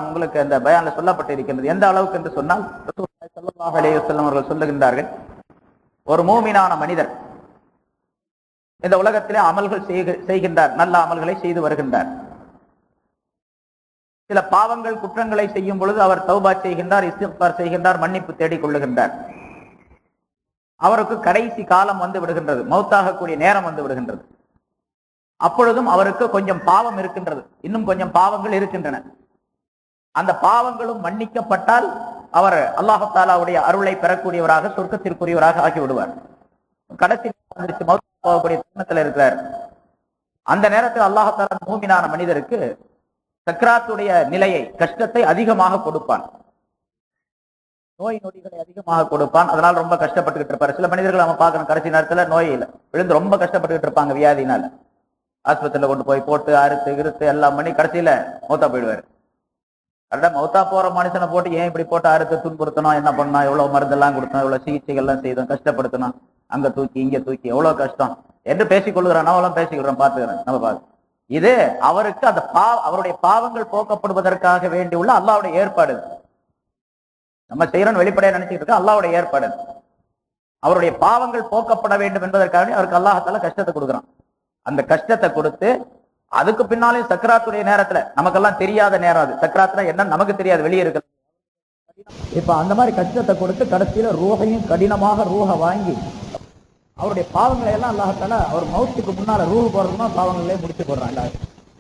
உங்களுக்கு அந்த பயான்ல சொல்லப்பட்டு இருக்கின்றது. எந்த அளவுக்கு என்று சொன்னால் ரசூலுல்லாஹி ஸல்லல்லாஹு அலைஹி வஸல்லம் அவர்கள் சொல்லுகின்றார்கள், ஒரு மூமினான மனிதர் இந்த உலகத்திலே அமல்கள் செய்கின்றார், நல்ல அமல்களை செய்து வருகின்றார். சில பாவங்கள் குற்றங்களை செய்யும் பொழுது அவர் தௌபா செய்கின்றார், இஸ்திக்பார் செய்கின்றார், மன்னிப்பு தேடிக் கொள்ளுகின்றார். அவருக்கு கடைசி காலம் வந்து விடுகின்றது, மௌத்தாகக்கூடிய நேரம் வந்து விடுகின்றது. அப்பொழுதும் அவருக்கு கொஞ்சம் பாவம் இருக்கின்றது, இன்னும் கொஞ்சம் பாவங்கள் இருக்கின்றன. அந்த பாவங்களும் மன்னிக்கப்பட்டால் அவர் அல்லாஹ் தஆலாவுடைய அருளை பெறக்கூடியவராக, சொர்க்கத்திற்குரியவராக ஆகிவிடுவார். கடைசி போகக்கூடிய தருணத்தில் இருக்கிறார். அந்த நேரத்தில் அல்லாஹ் தஆலா மூமினான மனிதருக்கு சக்ராத்துடைய நிலையை, கஷ்டத்தை அதிகமாக கொடுப்பான், நோய் நொடிகளை அதிகமாக கொடுப்பான். அதனால ரொம்ப கஷ்டப்பட்டுக்கிட்டு இருப்பார். சில மனிதர்கள் நம்ம பார்க்கணும், கடைசி நேரத்துல நோயில விழுந்து ரொம்ப கஷ்டப்பட்டுக்கிட்டு இருப்பாங்க, வியாதினால ஆஸ்பத்திரியில கொண்டு போய் போட்டு அறுத்து கிறுத்து எல்லாம் பண்ணி கடைசியில மௌத்தா போயிடுவாரு. கரெக்டா மௌத்தா போற மனுஷனை போட்டு ஏன் இப்படி போட்டு அறுத்து துன்புறுத்தணும், என்ன பண்ணா, எவ்வளவு மருந்தெல்லாம் கொடுத்தோம், எவ்வளவு சிகிச்சைகள்லாம் செய்தோம், கஷ்டப்படுத்தணும், அங்க தூக்கி இங்க தூக்கி எவ்வளவு கஷ்டம் என்று பேசிக்கொள்கிறோம். நம்மளும் பேசிக்கிறோம், பார்த்துக்கிறேன், நம்ம பார்த்து. இது அவருக்கு அந்த அவருடைய பாவங்கள் போக்கப்படுவதற்காக வேண்டி உள்ள அல்லாஹ்வுடைய ஏற்பாடு. நம்ம செய்யறோம் வெளிப்படையா நினைச்சுட்டு இருக்கோம், அல்லாஹ்வுடைய ஏற்பாடு. அவருடைய பாவங்கள் போக்கப்பட வேண்டும் என்பதற்காக அவருக்கு அல்லாஹ் தஆலா கஷ்டத்தை கொடுக்குறான். அந்த கஷ்டத்தை கொடுத்து அதுக்கு பின்னாலே சக்கராத்துடைய நேரத்துல, நமக்கெல்லாம் தெரியாத நேரம் அது, சக்கராத்துல என்ன நமக்கு தெரியாது, வெளியே இருக்கு. இப்ப அந்த மாதிரி கஷ்டத்தை கொடுத்து கடைசியில ரூஹையும் கடினமாக ரூஹ வாங்கி அவருடைய பாவங்களை எல்லாம் அல்லாஹ் தஆலா அவர் மௌத்துக்கு முன்னால ரூஹ் போறதுமா பாவங்களே முடிச்சு போடுறான்.